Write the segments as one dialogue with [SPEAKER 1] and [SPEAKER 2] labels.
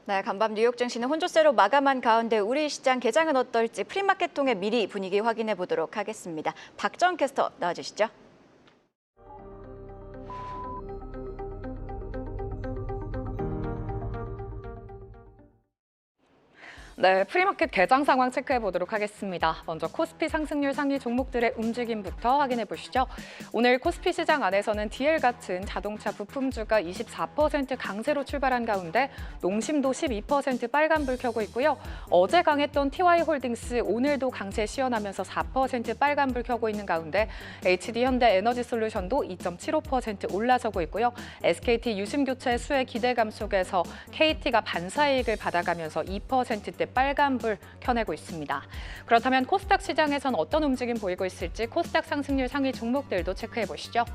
[SPEAKER 1] 네, 간밤 뉴욕 증시는 혼조세로 마감한 가운데 우리 시장 개장은 어떨지 프리마켓 통해 미리 분위기 확인해 보도록 하겠습니다. 박정 캐스터 나와주시죠.
[SPEAKER 2] 네, 프리마켓 개장 상황 체크해 보도록 하겠습니다. 먼저 코스피 상승률 상위 종목들의 움직임부터 확인해 보시죠. 오늘 코스피 시장 안에서는 DL 같은 자동차 부품주가 24% 강세로 출발한 가운데 농심도 12% 빨간불 켜고 있고요. 어제 강했던 TY홀딩스 오늘도 강세 시연하면서 4% 빨간불 켜고 있는 가운데 HD현대에너지솔루션도 2.75% 올라서고 있고요. SKT 유심교체 수혜 기대감 속에서 KT가 반사이익을 받아가면서 2%대 빨간불 켜내고 있습니다. 그렇다면 코스닥 시장에선 어떤 움직임 보이고 있을지 코스닥 상승률 상위 종목들도 체크해 보시죠.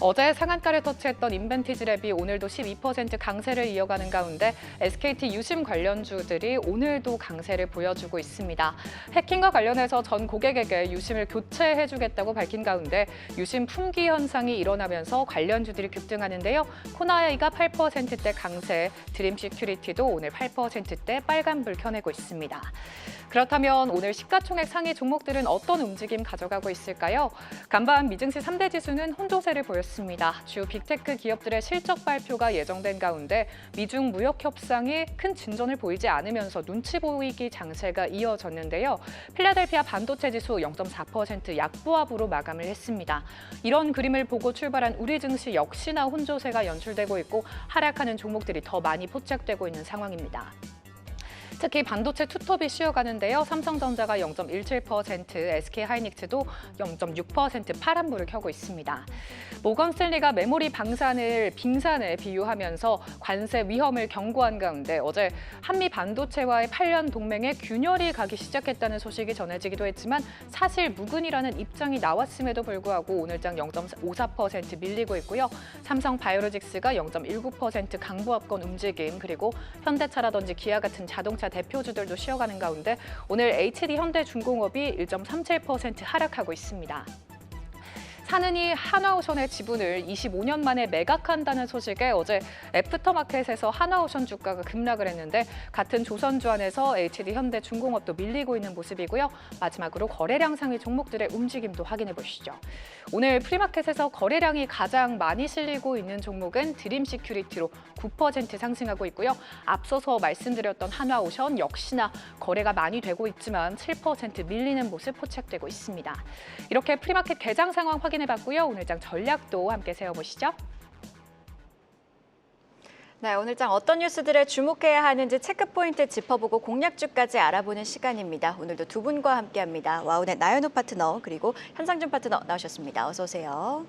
[SPEAKER 2] 어제 상한가를 터치했던 인벤티지랩이 오늘도 12% 강세를 이어가는 가운데 SKT 유심 관련주들이 오늘도 강세를 보여주고 있습니다. 해킹과 관련해서 전 고객에게 유심을 교체해주겠다고 밝힌 가운데 유심 품귀 현상이 일어나면서 관련주들이 급등하는데요. 코나이가 8%대 강세, 드림시큐리티도 오늘 8%대 빨간불 켜내고 있습니다. 그렇다면 오늘 시가총액 상위 종목들은 어떤 움직임 가져가고 있을까요? 간밤 미증시 3대 지수는 혼조세를 보였습니다. 주 빅테크 기업들의 실적 발표가 예정된 가운데 미중 무역 협상이 큰 진전을 보이지 않으면서 눈치 보이기 장세가 이어졌는데요. 필라델피아 반도체 지수 0.4% 약보합으로 마감을 했습니다. 이런 그림을 보고 출발한 우리 증시 역시나 혼조세가 연출되고 있고 하락하는 종목들이 더 많이 포착되고 있는 상황입니다. 특히 반도체 투톱이 쉬어가는데요. 삼성전자가 0.17%, SK하이닉스도 0.6% 파란불을 켜고 있습니다. 모건 스탠리가 메모리 빙산을 비유하면서 관세 위험을 경고한 가운데 어제 한미 반도체와의 8년 동맹에 균열이 가기 시작했다는 소식이 전해지기도 했지만 사실 무근이라는 입장이 나왔음에도 불구하고 오늘장 0.54% 밀리고 있고요. 삼성바이오로직스가 0.19% 강보합권 움직임, 그리고 현대차라든지 기아 같은 자동차 대표주들도 쉬어가는 가운데 오늘 HD현대중공업이 1.37% 하락하고 있습니다. 산은이 한화오션의 지분을 25년 만에 매각한다는 소식에 어제 애프터마켓에서 한화오션 주가가 급락을 했는데 같은 조선주 안에서 HD현대중공업도 밀리고 있는 모습이고요. 마지막으로 거래량 상위 종목들의 움직임도 확인해 보시죠. 오늘 프리마켓에서 거래량이 가장 많이 실리고 있는 종목은 드림시큐리티로 9% 상승하고 있고요. 앞서서 말씀드렸던 한화오션 역시나 거래가 많이 되고 있지만 7% 밀리는 모습 포착되고 있습니다. 이렇게 프리마켓 개장 상황 확인해봤고요. 오늘장 전략도 함께 세워보시죠.
[SPEAKER 1] 네, 오늘장 어떤 뉴스들에 주목해야 하는지 체크포인트 짚어보고 공략주까지 알아보는 시간입니다. 오늘도 두 분과 함께합니다. 와우넷 나연우 파트너 그리고 현상준 파트너 나오셨습니다. 어서 오세요.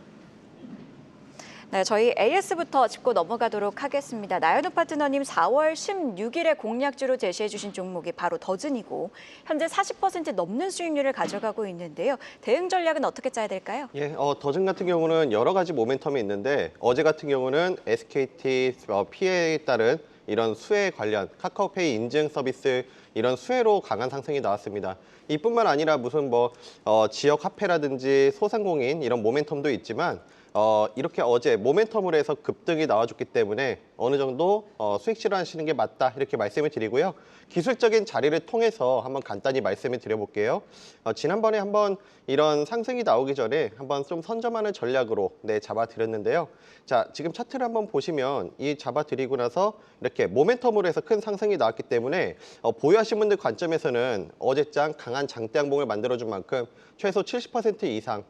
[SPEAKER 1] 네, 저희 AS부터 짚고 넘어가도록 하겠습니다. 나연우 파트너님 4월 16일에 공략주로 제시해 주신 종목이 바로 더즌이고 현재 40% 넘는 수익률을 가져가고 있는데요. 대응 전략은 어떻게 짜야 될까요?
[SPEAKER 3] 예, 더즌 같은 경우는 여러 가지 모멘텀이 있는데 어제 같은 경우는 SKT 피해에 따른 이런 수혜 관련 카카오페이 인증 서비스 이런 수혜로 강한 상승이 나왔습니다. 이뿐만 아니라 무슨 지역 화폐라든지 소상공인 이런 모멘텀도 있지만 이렇게 어제 모멘텀으로 해서 급등이 나와줬기 때문에 어느 정도 수익 실현하시는 게 맞다 이렇게 말씀을 드리고요. 기술적인 자리를 통해서 한번 간단히 말씀을 드려볼게요. 지난번에 한번 이런 상승이 나오기 전에 한번 좀 선점하는 전략으로 잡아드렸는데요. 자, 지금 차트를 한번 보시면 이 잡아드리고 나서 이렇게 모멘텀으로 해서 큰 상승이 나왔기 때문에 보유하신 분들 관점에서는 어제장 강한 장대 양봉을 만들어준 만큼 최소 70% 이상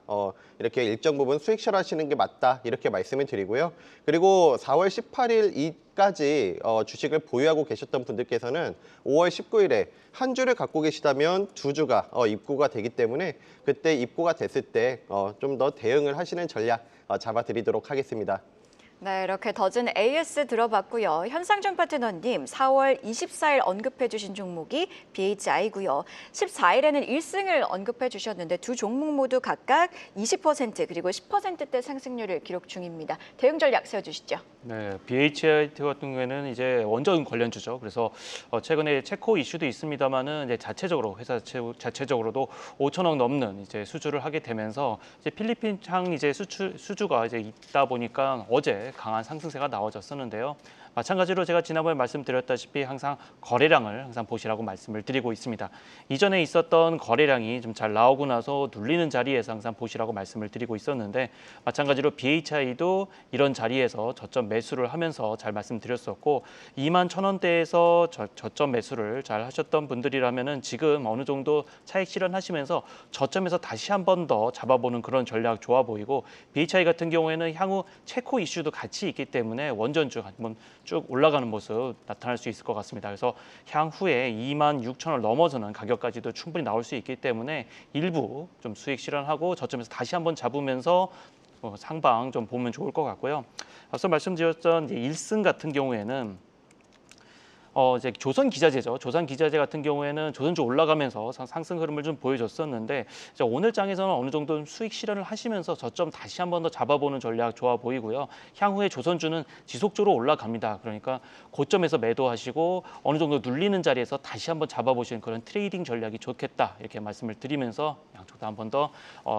[SPEAKER 3] 이렇게 일정 부분 수익 실현하시는 게 맞다 이렇게 말씀을 드리고요. 그리고 4월 18일까지 주식을 보유하고 계셨던 분들께서는 5월 19일에 한 주를 갖고 계시다면 두 주가 입고가 되기 때문에 그때 입고가 됐을 때 좀 더 대응을 하시는 전략 잡아드리도록 하겠습니다.
[SPEAKER 1] 네, 이렇게 더즌 AS 들어봤고요. 현상준 파트너님 4월 24일 언급해 주신 종목이 BHI고요. 14일에는 1승을 언급해 주셨는데 두 종목 모두 각각 20% 그리고 10%대 상승률을 기록 중입니다. 대응 전략 세워주시죠.
[SPEAKER 4] 네, BHI 같은 경우에는 이제 원전 관련주죠. 그래서 최근에 체코 이슈도 있습니다만은 이제 회사 자체적으로도 5천억 넘는 이제 수주를 하게 되면서 이제 필리핀 창 이제 수주가 이제 있다 보니까 어제 강한 상승세가 나와졌었는데요. 마찬가지로 제가 지난번에 말씀드렸다시피 항상 거래량을 항상 보시라고 말씀을 드리고 있습니다. 이전에 있었던 거래량이 좀 잘 나오고 나서 눌리는 자리에서 항상 보시라고 말씀을 드리고 있었는데 마찬가지로 BHI도 이런 자리에서 저점 매수를 하면서 잘 말씀드렸었고 21,000원대에서 저점 매수를 잘 하셨던 분들이라면은 지금 어느 정도 차익 실현하시면서 저점에서 다시 한 번 더 잡아보는 그런 전략 좋아 보이고 BHI 같은 경우에는 향후 체코 이슈도 같이 있기 때문에 원전주 한번 쭉 올라가는 모습 나타날 수 있을 것 같습니다. 그래서 향후에 26,000원 넘어서는 가격까지도 충분히 나올 수 있기 때문에 일부 좀 수익 실현하고 저점에서 다시 한번 잡으면서 상방 좀 보면 좋을 것 같고요. 앞서 말씀드렸던 이제 1승 같은 경우에는 이제 조선 기자재죠. 조선 기자재 같은 경우에는 조선주 올라가면서 상승 흐름을 좀 보여줬었는데 이제 오늘 장에서는 어느 정도 수익 실현을 하시면서 저점 다시 한 번 더 잡아보는 전략 좋아 보이고요. 향후에 조선주는 지속적으로 올라갑니다. 그러니까 고점에서 매도하시고 어느 정도 눌리는 자리에서 다시 한번 잡아보시는 그런 트레이딩 전략이 좋겠다 이렇게 말씀을 드리면서 양쪽 다 한 번 더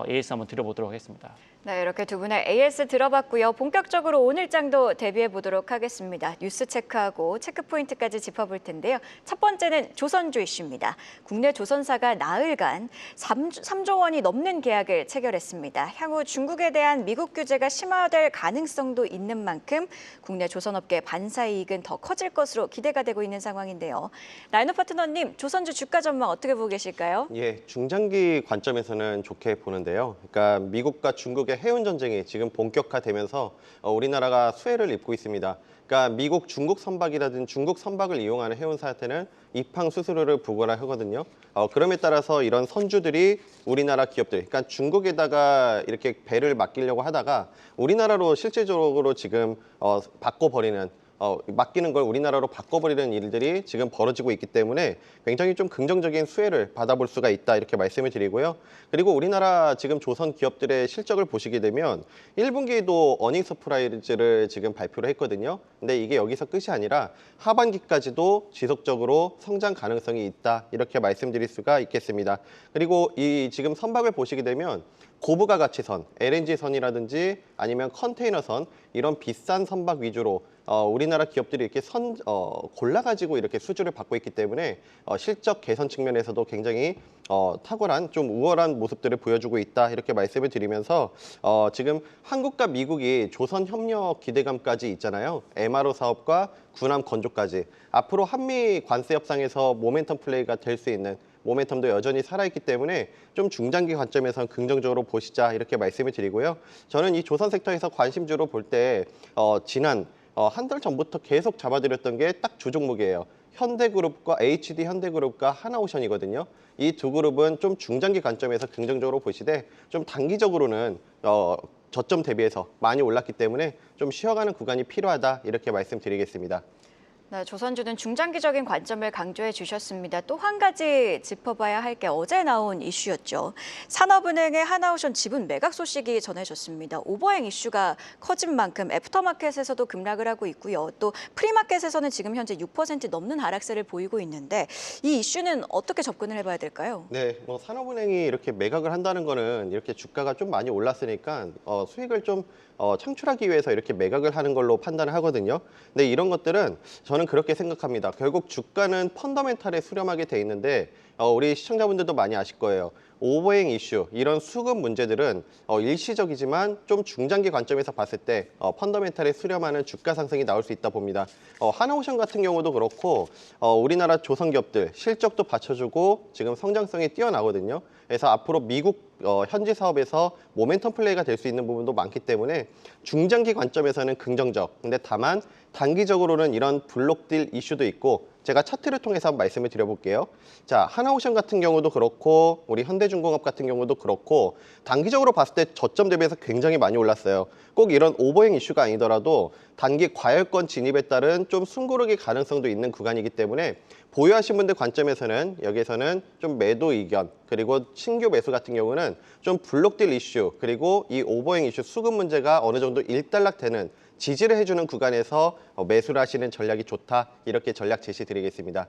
[SPEAKER 4] AS 한번 드려보도록 하겠습니다.
[SPEAKER 1] 네, 이렇게 두 분의 AS 들어봤고요. 본격적으로 오늘 장도 대비해 보도록 하겠습니다. 뉴스 체크하고 체크 포인트까지 짚어볼 텐데요. 첫 번째는 조선주 이슈입니다. 국내 조선사가 나흘간 3조 원이 넘는 계약을 체결했습니다. 향후 중국에 대한 미국 규제가 심화될 가능성도 있는 만큼 국내 조선업계 반사 이익은 더 커질 것으로 기대가 되고 있는 상황인데요. 나인호 파트너님, 조선주 주가 전망 어떻게 보고 계실까요?
[SPEAKER 3] 예, 중장기 관점에서는 좋게 보는데요. 그러니까 미국과 중국의 해운 전쟁이 지금 본격화되면서 우리나라가 수혜를 입고 있습니다. 그러니까 미국 중국 선박이라든지 중국 선박을 이용하는 해운사한테는 입항 수수료를 부과를 하거든요. 그럼에 따라서 이런 선주들이 우리나라 기업들, 그러니까 중국에다가 이렇게 배를 맡기려고 하다가 우리나라로 실질적으로 지금 바꿔버리는 맡기는 걸 우리나라로 바꿔버리는 일들이 지금 벌어지고 있기 때문에 굉장히 좀 긍정적인 수혜를 받아볼 수가 있다 이렇게 말씀을 드리고요. 그리고 우리나라 지금 조선 기업들의 실적을 보시게 되면 1분기에도 어닝 서프라이즈를 지금 발표를 했거든요. 근데 이게 여기서 끝이 아니라 하반기까지도 지속적으로 성장 가능성이 있다 이렇게 말씀드릴 수가 있겠습니다. 그리고 이 지금 선박을 보시게 되면 고부가 가치선, LNG선이라든지 아니면 컨테이너선 이런 비싼 선박 위주로 우리나라 기업들이 이렇게 골라가지고 이렇게 수주를 받고 있기 때문에 실적 개선 측면에서도 굉장히 탁월한 좀 우월한 모습들을 보여주고 있다 이렇게 말씀을 드리면서 지금 한국과 미국이 조선 협력 기대감까지 있잖아요. MRO 사업과 군함 건조까지 앞으로 한미 관세 협상에서 모멘텀 플레이가 될 수 있는 모멘텀도 여전히 살아있기 때문에 좀 중장기 관점에서 긍정적으로 보시자 이렇게 말씀을 드리고요. 저는 이 조선 섹터에서 관심주로 볼 때 지난 한 달 전부터 계속 잡아드렸던 게 딱 두 종목이에요. 현대그룹과 HD 현대그룹과 하나오션이거든요. 이 두 그룹은 좀 중장기 관점에서 긍정적으로 보시되 좀 단기적으로는 저점 대비해서 많이 올랐기 때문에 좀 쉬어가는 구간이 필요하다 이렇게 말씀드리겠습니다.
[SPEAKER 1] 네, 조선주는 중장기적인 관점을 강조해 주셨습니다. 또 한 가지 짚어봐야 할 게 어제 나온 이슈였죠. 산업은행의 하나오션 지분 매각 소식이 전해졌습니다. 오버행 이슈가 커진 만큼 애프터마켓에서도 급락을 하고 있고요. 또 프리마켓에서는 지금 현재 6% 넘는 하락세를 보이고 있는데 이 이슈는 어떻게 접근을 해봐야 될까요?
[SPEAKER 3] 네, 산업은행이 이렇게 매각을 한다는 거는 이렇게 주가가 좀 많이 올랐으니까 수익을 좀 창출하기 위해서 이렇게 매각을 하는 걸로 판단을 하거든요. 근데 이런 것들은 저는 그렇게 생각합니다. 결국 주가는 펀더멘탈에 수렴하게 돼 있는데 우리 시청자분들도 많이 아실 거예요. 오버행 이슈, 이런 수급 문제들은 일시적이지만 좀 중장기 관점에서 봤을 때 펀더멘탈에 수렴하는 주가 상승이 나올 수 있다 봅니다. 하나오션 같은 경우도 그렇고 우리나라 조선기업들 실적도 받쳐주고 지금 성장성이 뛰어나거든요. 그래서 앞으로 미국 현지 사업에서 모멘텀 플레이가 될 수 있는 부분도 많기 때문에 중장기 관점에서는 긍정적. 근데 다만 단기적으로는 이런 블록딜 이슈도 있고 제가 차트를 통해서 한번 말씀을 드려볼게요. 자, 하나오션 같은 경우도 그렇고 우리 현대중공업 같은 경우도 그렇고 단기적으로 봤을 때 저점 대비해서 굉장히 많이 올랐어요. 꼭 이런 오버행 이슈가 아니더라도 단기 과열권 진입에 따른 좀 숨고르기 가능성도 있는 구간이기 때문에 보유하신 분들 관점에서는 여기에서는 좀 매도 의견 그리고 신규 매수 같은 경우는 좀 블록딜 이슈 그리고 이 오버행 이슈 수급 문제가 어느 정도 일단락되는 지지를 해주는 구간에서 매수를 하시는 전략이 좋다 이렇게 전략 제시 드리겠습니다.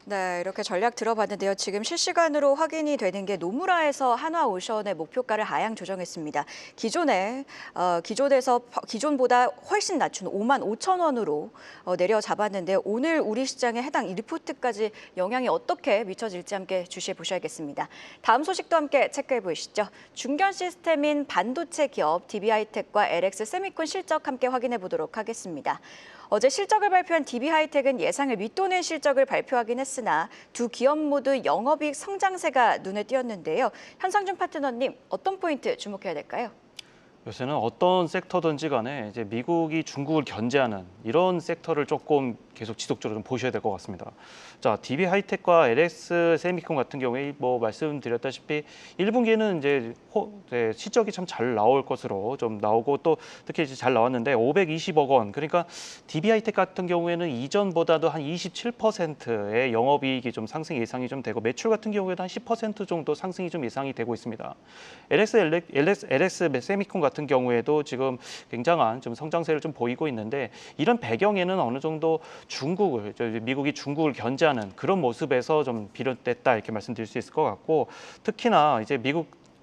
[SPEAKER 1] 네, 이렇게 전략 들어봤는데요. 지금 실시간으로 확인이 되는 게 노무라에서 한화오션의 목표가를 하향 조정했습니다. 기존에서 기존보다 훨씬 낮춘 5만 5천 원으로 내려잡았는데 오늘 우리 시장에 해당 리포트까지 영향이 어떻게 미쳐질지 함께 주시해 보셔야겠습니다. 다음 소식도 함께 체크해 보시죠. 중견 시스템인 반도체 기업 DB하이텍과 LX 세미콘 실적 함께 확인해 보도록 하겠습니다. 어제 실적을 발표한 DB하이텍은 예상을 밑도는 실적을 발표하긴 했으나 두 기업 모두 영업이익 성장세가 눈에 띄었는데요. 현상준 파트너님, 어떤 포인트 주목해야 될까요?
[SPEAKER 4] 요새는 어떤 섹터든지 간에 이제 미국이 중국을 견제하는 이런 섹터를 조금 계속 지속적으로 좀 보셔야 될 것 같습니다. 자, DB 하이텍과 LX 세미콘 같은 경우에 뭐 말씀드렸다시피 1분기에는 이제 실적이 참 잘 나올 것으로 좀 나오고 또 특히 이제 잘 나왔는데 520억 원. 그러니까 DB 하이텍 같은 경우에는 이전보다도 한 27%의 영업이익이 좀 상승 예상이 좀 되고 매출 같은 경우에도 한 10% 정도 상승이 좀 예상이 되고 있습니다. LX 세미콘 같은 경우에도 지금 굉장한 좀 성장세를 좀 보이고 있는데 이런 배경에는 어느 정도 미국이 중국을 견제하는 그런 모습에서 좀 비롯됐다 이렇게 말씀드릴 수 있을 것 같고 특히나 이제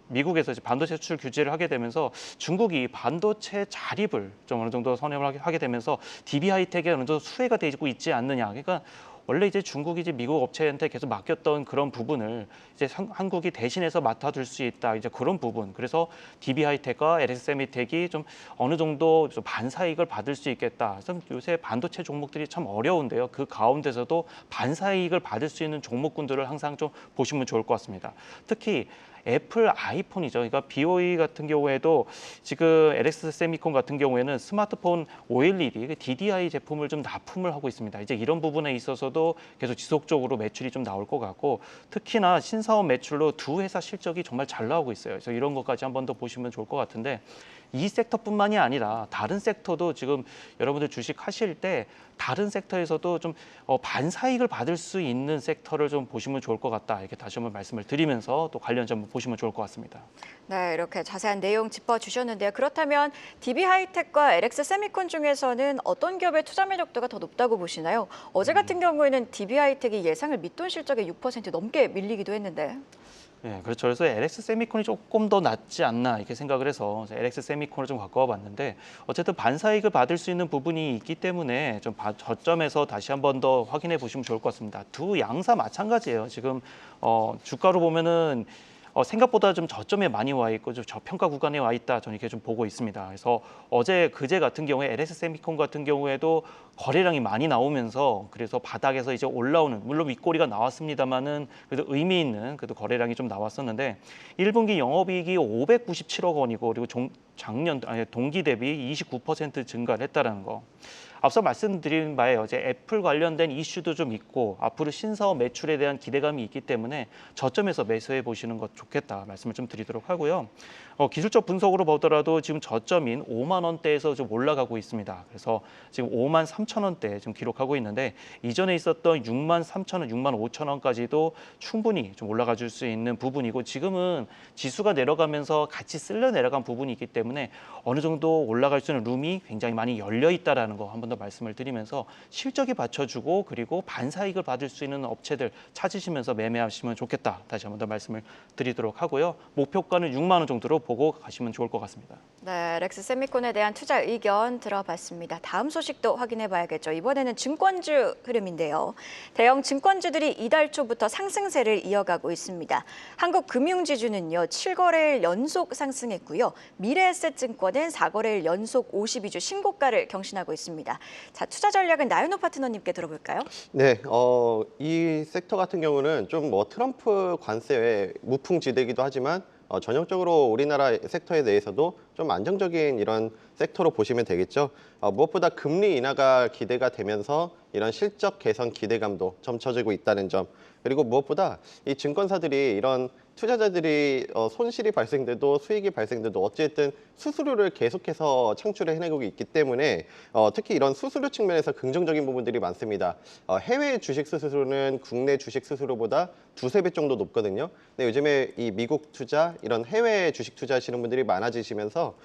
[SPEAKER 4] 미국에서 이제 반도체 수출 규제를 하게 되면서 중국이 반도체 자립을 좀 어느 정도 선회를 하게 되면서 DB 하이텍에 어느 정도 수혜가 되고 있지 않느냐. 그러니까 원래 이제 중국이 이제 미국 업체한테 계속 맡겼던 그런 부분을 이제 한국이 대신해서 맡아줄 수 있다. 이제 그런 부분. 그래서 DB 하이텍과 LS 세미텍이 좀 어느 정도 좀 반사이익을 받을 수 있겠다. 그래서 요새 반도체 종목들이 참 어려운데요. 그 가운데서도 반사이익을 받을 수 있는 종목군들을 항상 좀 보시면 좋을 것 같습니다. 특히 애플 아이폰이죠. 그러니까 BOE 같은 경우에도 지금 LX 세미콘 같은 경우에는 스마트폰 OLED, DDI 제품을 좀 납품을 하고 있습니다. 이제 이런 부분에 있어서도 계속 지속적으로 매출이 좀 나올 것 같고 특히나 신사업 매출로 두 회사 실적이 정말 잘 나오고 있어요. 그래서 이런 것까지 한 번 더 보시면 좋을 것 같은데 이 섹터뿐만이 아니라 다른 섹터도 지금 여러분들 주식 하실 때 다른 섹터에서도 좀 반사이익을 받을 수 있는 섹터를 좀 보시면 좋을 것 같다. 이렇게 다시 한번 말씀을 드리면서 또 관련 좀 보시면 좋을 것 같습니다.
[SPEAKER 1] 네, 이렇게 자세한 내용 짚어주셨는데요. 그렇다면 DB 하이텍과 LX 세미콘 중에서는 어떤 기업의 투자 매력도가 더 높다고 보시나요? 어제 같은 경우에는 DB 하이텍이 예상을 밑돈 실적의 6% 넘게 밀리기도 했는데.
[SPEAKER 4] 네, 그렇죠. 그래서 LX 세미콘이 조금 더 낫지 않나 이렇게 생각을 해서 LX 세미콘을 좀 갖고 와봤는데 어쨌든 반사이익을 받을 수 있는 부분이 있기 때문에 좀 저점에서 다시 한 번 더 확인해 보시면 좋을 것 같습니다. 두 양사 마찬가지예요. 지금 주가로 보면은 생각보다 좀 저점에 많이 와 있고 좀 저평가 구간에 와 있다. 저는 이렇게 좀 보고 있습니다. 그래서 그제 같은 경우에 LS 세미콘 같은 경우에도 거래량이 많이 나오면서 그래서 바닥에서 이제 올라오는 물론 윗꼬리가 나왔습니다만은 그래도 의미 있는 그래도 거래량이 좀 나왔었는데 1분기 영업이익이 597억 원이고 그리고 동기 대비 29% 증가를 했다라는 거. 앞서 말씀드린 바에 어제 애플 관련된 이슈도 좀 있고 앞으로 신사업 매출에 대한 기대감이 있기 때문에 저점에서 매수해 보시는 것 좋겠다 말씀을 좀 드리도록 하고요. 기술적 분석으로 보더라도 지금 저점인 5만 원대에서 좀 올라가고 있습니다. 그래서 지금 5만 3천 원대 지금 기록하고 있는데 이전에 있었던 6만 3천 원, 6만 5천 원까지도 충분히 좀 올라가 줄 수 있는 부분이고 지금은 지수가 내려가면서 같이 쓸려 내려간 부분이 있기 때문에 어느 정도 올라갈 수 있는 룸이 굉장히 많이 열려 있다라는 거 한 번 더 말씀을 드리면서 실적이 받쳐주고 그리고 반사이익을 받을 수 있는 업체들 찾으시면서 매매하시면 좋겠다. 다시 한 번 더 말씀을 드리도록 하고요. 목표가는 6만 원 정도로 보고 가시면 좋을 것 같습니다.
[SPEAKER 1] 네, 렉스 세미콘에 대한 투자 의견 들어봤습니다. 다음 소식도 확인해 봐야겠죠. 이번에는 증권주 흐름인데요. 대형 증권주들이 이달 초부터 상승세를 이어가고 있습니다. 한국금융지주는요, 7거래일 연속 상승했고요. 미래에셋증권은 4거래일 연속 52주 신고가를 경신하고 있습니다. 자, 투자 전략은 나연호 파트너님께 들어볼까요?
[SPEAKER 3] 네, 이 섹터 같은 경우는 좀 뭐 트럼프 관세에 무풍지대이기도 하지만 전형적으로 우리나라 섹터에 대해서도 좀 안정적인 이런 섹터로 보시면 되겠죠. 무엇보다 금리 인하가 기대가 되면서 이런 실적 개선 기대감도 점쳐지고 있다는 점. 그리고 무엇보다 이 증권사들이 이런 투자자들이 손실이 발생돼도 수익이 발생돼도 어쨌든 수수료를 계속해서 창출해 내고 있기 때문에 특히 이런 수수료 측면에서 긍정적인 부분들이 많습니다. 해외 주식 수수료는 국내 주식 수수료보다 두세 배 정도 높거든요. 근데 요즘에 이 미국 투자, 이런 해외 주식 투자하시는 분들이 많아지시면서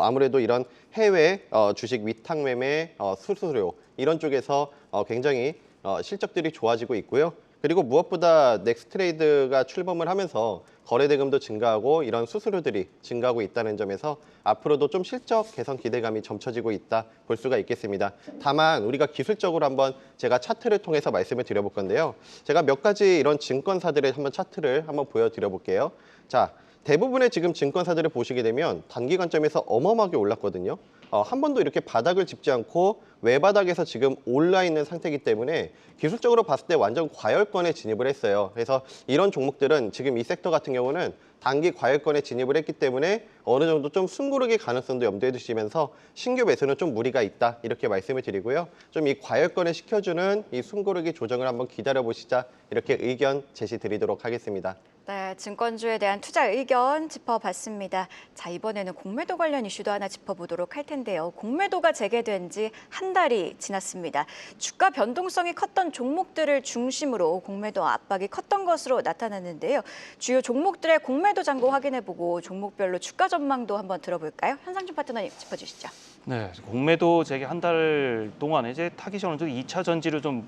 [SPEAKER 3] 아무래도 이런 해외 주식 위탁 매매 수수료 이런 쪽에서 굉장히 실적들이 좋아지고 있고요. 그리고 무엇보다 넥스트레이드가 출범을 하면서 거래 대금도 증가하고 이런 수수료들이 증가하고 있다는 점에서 앞으로도 좀 실적 개선 기대감이 점쳐지고 있다 볼 수가 있겠습니다. 다만 우리가 기술적으로 한번 제가 차트를 통해서 말씀을 드려볼 건데요. 제가 몇 가지 이런 증권사들의 한번 차트를 한번 보여드려 볼게요. 자, 대부분의 지금 증권사들을 보시게 되면 단기 관점에서 어마어마하게 올랐거든요. 한 번도 이렇게 바닥을 짚지 않고 외바닥에서 지금 올라 있는 상태이기 때문에 기술적으로 봤을 때 완전 과열권에 진입을 했어요. 그래서 이런 종목들은 지금 이 섹터 같은 경우는 단기 과열권에 진입을 했기 때문에 어느 정도 좀 숨고르기 가능성도 염두에 두시면서 신규 매수는 좀 무리가 있다 이렇게 말씀을 드리고요. 좀 이 과열권을 시켜주는 이 숨고르기 조정을 한번 기다려보시자 이렇게 의견 제시 드리도록 하겠습니다.
[SPEAKER 1] 네, 증권주에 대한 투자 의견 짚어봤습니다. 자, 이번에는 공매도 관련 이슈도 하나 짚어보도록 할 텐데요. 공매도가 재개된 지 한 달이 지났습니다. 주가 변동성이 컸던 종목들을 중심으로 공매도 압박이 컸던 것으로 나타났는데요. 주요 종목들의 공매도 잔고 확인해보고 종목별로 주가 전망도 한번 들어볼까요? 현상준 파트너님 짚어주시죠.
[SPEAKER 4] 네, 공매도 재개 한 달 동안에 이제 타깃이 어느 정도 2차 전지를 좀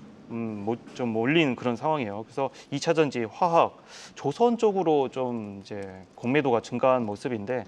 [SPEAKER 4] 올린 그런 상황이에요. 그래서 2차 전지, 화학, 조선 쪽으로 좀 이제 공매도가 증가한 모습인데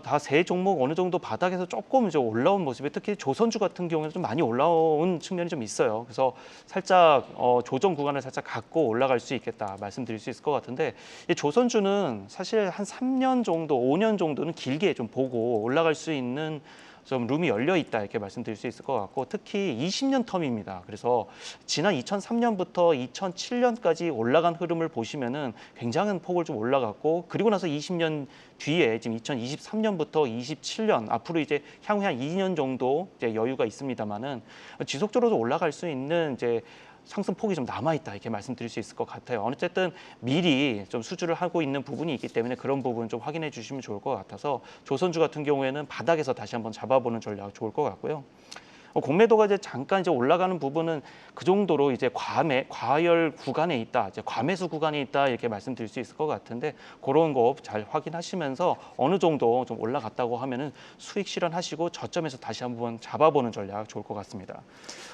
[SPEAKER 4] 다 세 종목 어느 정도 바닥에서 조금 이제 올라온 모습이 특히 조선주 같은 경우에는 좀 많이 올라온 측면이 좀 있어요. 그래서 살짝 조정 구간을 살짝 갖고 올라갈 수 있겠다 말씀드릴 수 있을 것 같은데 이 조선주는 사실 한 3년 정도, 5년 정도는 길게 좀 보고 올라갈 수 있는 좀 룸이 열려 있다 이렇게 말씀드릴 수 있을 것 같고 특히 20년 텀입니다. 그래서 지난 2003년부터 2007년까지 올라간 흐름을 보시면은 굉장한 폭을 좀 올라갔고 그리고 나서 20년 뒤에 지금 2023년부터 27년 앞으로 이제 향후 한 2년 정도 이제 여유가 있습니다만은 지속적으로 올라갈 수 있는 이제 상승폭이 좀 남아있다 이렇게 말씀드릴 수 있을 것 같아요. 어쨌든 미리 좀 수주를 하고 있는 부분이 있기 때문에 그런 부분 좀 확인해 주시면 좋을 것 같아서 조선주 같은 경우에는 바닥에서 다시 한번 잡아보는 전략 좋을 것 같고요. 공매도가 이제 잠깐 이제 올라가는 부분은 그 정도로 이제 과열 구간에 있다, 이제 과매수 구간에 있다 이렇게 말씀드릴 수 있을 것 같은데 그런 거 잘 확인하시면서 어느 정도 좀 올라갔다고 하면은 수익 실현하시고 저점에서 다시 한번 잡아보는 전략 좋을 것 같습니다.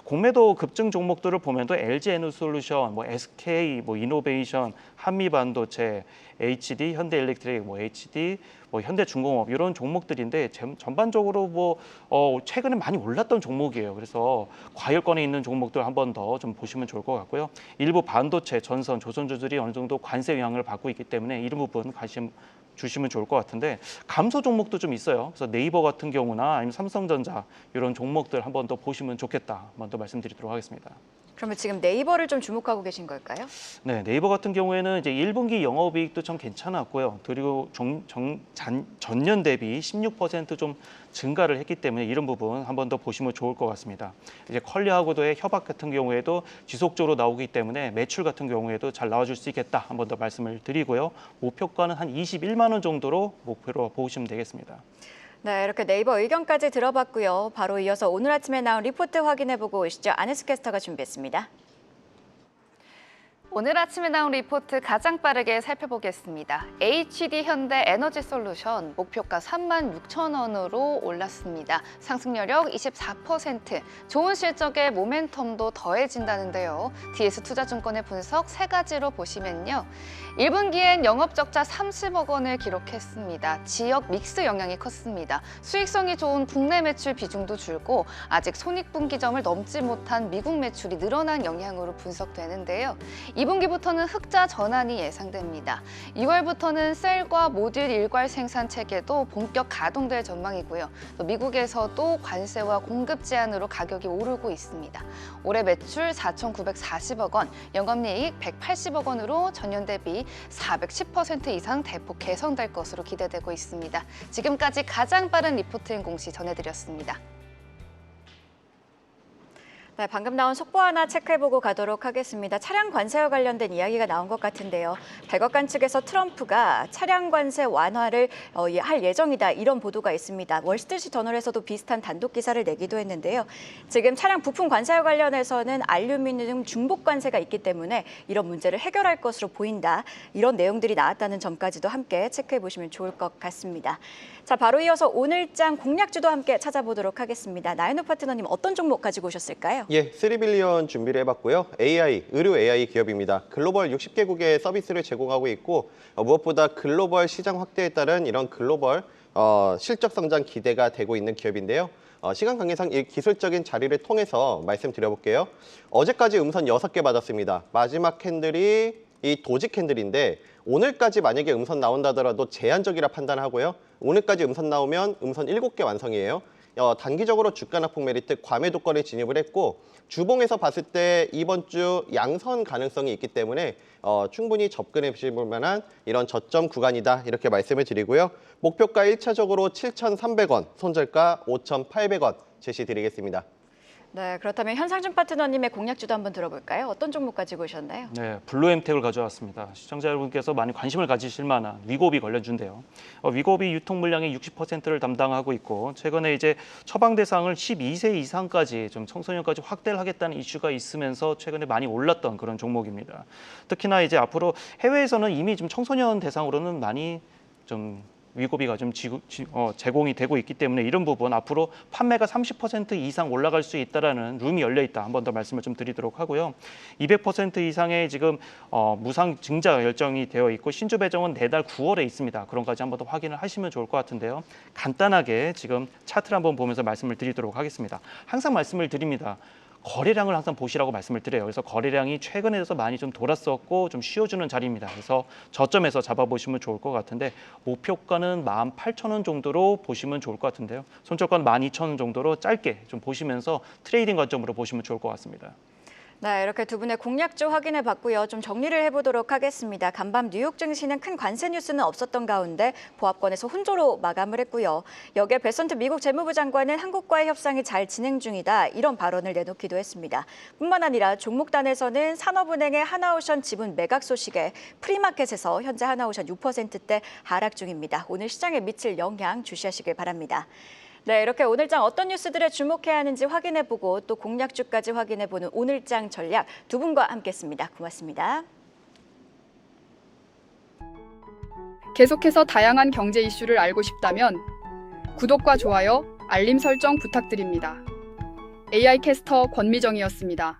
[SPEAKER 4] 공매도 급증 종목들을 보면도 LG 에너솔루션, 뭐 SK, 뭐 이노베이션, 한미반도체, HD, 현대일렉트릭, 뭐 HD, 뭐 현대중공업 이런 종목들인데 전반적으로 최근에 많이 올랐던 종목이에요. 그래서 과열권에 있는 종목들 한 번 더 좀 보시면 좋을 것 같고요. 일부 반도체, 전선, 조선주들이 어느 정도 관세 영향을 받고 있기 때문에 이런 부분 관심 주시면 좋을 것 같은데 감소 종목도 좀 있어요. 그래서 네이버 같은 경우나 아니면 삼성전자 이런 종목들 한 번 더 보시면 좋겠다. 한 번 더 말씀드리도록 하겠습니다.
[SPEAKER 1] 그러면 지금 네이버를 좀 주목하고 계신 걸까요?
[SPEAKER 4] 네, 네이버 같은 경우에는 이제 1분기 영업이익도 좀 괜찮았고요. 그리고 전년 대비 16% 증가를 했기 때문에 이런 부분 한 번 더 보시면 좋을 것 같습니다. 이제 컬리하고도의 협약 같은 경우에도 지속적으로 나오기 때문에 매출 같은 경우에도 잘 나와줄 수 있겠다. 한 번 더 말씀을 드리고요. 목표가는 한 21만 원 정도로 목표로 보시면 되겠습니다.
[SPEAKER 1] 네, 이렇게 네이버 의견까지 들어봤고요. 바로 이어서 오늘 아침에 나온 리포트 확인해보고 오시죠. 안혜수 캐스터가 준비했습니다.
[SPEAKER 5] 오늘 아침에 나온 리포트 가장 빠르게 살펴보겠습니다. HD 현대 에너지 솔루션 목표가 36,000원으로 올랐습니다. 상승률력 24%, 좋은 실적에 모멘텀도 더해진다는데요. DS 투자증권의 분석 세 가지로 보시면요. 1분기엔 영업적자 30억 원을 기록했습니다. 지역 믹스 영향이 컸습니다. 수익성이 좋은 국내 매출 비중도 줄고 아직 손익분기점을 넘지 못한 미국 매출이 늘어난 영향으로 분석되는데요. 2분기부터는 흑자 전환이 예상됩니다. 2월부터는 셀과 모듈 일괄 생산 체계도 본격 가동될 전망이고요. 또 미국에서도 관세와 공급 제한으로 가격이 오르고 있습니다. 올해 매출 4,940억 원, 영업이익 180억 원으로 전년 대비 410% 이상 대폭 개선될 것으로 기대되고 있습니다. 지금까지 가장 빠른 리포트인 공시 전해드렸습니다.
[SPEAKER 1] 네, 방금 나온 속보 하나 체크해보고 가도록 하겠습니다. 차량 관세와 관련된 이야기가 나온 것 같은데요. 백악관 측에서 트럼프가 차량 관세 완화를 할 예정이다 이런 보도가 있습니다. 월스트리트 저널에서도 비슷한 단독 기사를 내기도 했는데요. 지금 차량 부품 관세와 관련해서는 알루미늄 중복 관세가 있기 때문에 이런 문제를 해결할 것으로 보인다. 이런 내용들이 나왔다는 점까지도 함께 체크해보시면 좋을 것 같습니다. 자, 바로 이어서 오늘장 공략주도 함께 찾아보도록 하겠습니다. 나연호 파트너님 어떤 종목 가지고 오셨을까요?
[SPEAKER 3] 예, 3빌리언 준비를 해봤고요. 의료 AI 기업입니다. 글로벌 60개국의 서비스를 제공하고 있고 무엇보다 글로벌 시장 확대에 따른 이런 글로벌 실적 성장 기대가 되고 있는 기업인데요. 시간 관계상 이 기술적인 자리를 통해서 말씀드려볼게요. 어제까지 음선 6개 받았습니다. 마지막 캔들이 이 도지 캔들인데 오늘까지 만약에 음선 나온다 하더라도 제한적이라 판단하고요. 오늘까지 음선 나오면 음선 7개 완성이에요. 단기적으로 주가 낙폭 메리트 과매도권에 진입을 했고 주봉에서 봤을 때 이번 주 양선 가능성이 있기 때문에 충분히 접근해 보실 만한 이런 저점 구간이다 이렇게 말씀을 드리고요. 목표가 1차적으로 7,300원, 손절가 5,800원 제시드리겠습니다.
[SPEAKER 1] 네, 그렇다면 현상준 파트너님의 공략주도 한번 들어볼까요? 어떤 종목 가지고 오셨나요?
[SPEAKER 4] 네, 블루엠텍을 가져왔습니다. 시청자 여러분께서 많이 관심을 가지실 만한 위고비 관련주인데요. 위고비 유통 물량의 60%를 담당하고 있고 최근에 이제 처방 대상을 12세 이상까지 좀 청소년까지 확대를 하겠다는 이슈가 있으면서 최근에 많이 올랐던 그런 종목입니다. 특히나 이제 앞으로 해외에서는 이미 좀 청소년 대상으로는 많이 좀 위고비가 좀 제공이 되고 있기 때문에 이런 부분 앞으로 판매가 30% 이상 올라갈 수 있다라는 룸이 열려 있다. 한 번 더 말씀을 좀 드리도록 하고요. 200% 이상의 지금 무상 증자 결정이 되어 있고 신주 배정은 내달 9월에 있습니다. 그런 까지 한 번 더 확인을 하시면 좋을 것 같은데요. 간단하게 지금 차트를 한번 보면서 말씀을 드리도록 하겠습니다. 항상 말씀을 드립니다. 거래량을 항상 보시라고 말씀을 드려요. 그래서 거래량이 최근에 들어서 많이 좀 돌았었고 좀 쉬어주는 자리입니다. 그래서 저점에서 잡아보시면 좋을 것 같은데 목표가는 18,000원 정도로 보시면 좋을 것 같은데요. 손절가는 12,000원 정도로 짧게 좀 보시면서 트레이딩 관점으로 보시면 좋을 것 같습니다.
[SPEAKER 1] 네, 이렇게 두 분의 공략주 확인해 봤고요. 좀 정리를 해보도록 하겠습니다. 간밤 뉴욕 증시는 큰 관세 뉴스는 없었던 가운데 보합권에서 혼조로 마감을 했고요. 여기에 베선트 미국 재무부 장관은 한국과의 협상이 잘 진행 중이다 이런 발언을 내놓기도 했습니다. 뿐만 아니라 종목단에서는 산업은행의 하나오션 지분 매각 소식에 프리마켓에서 현재 하나오션 6%대 하락 중입니다. 오늘 시장에 미칠 영향 주시하시길 바랍니다. 네, 이렇게 오늘장 어떤 뉴스들에 주목해야 하는지 확인해보고 또 공략주까지 확인해보는 오늘장 전략 두 분과 함께했습니다. 고맙습니다.
[SPEAKER 6] 계속해서 다양한 경제 이슈를 알고 싶다면 구독과 좋아요, 알림 설정 부탁드립니다. AI 캐스터 권미정이었습니다.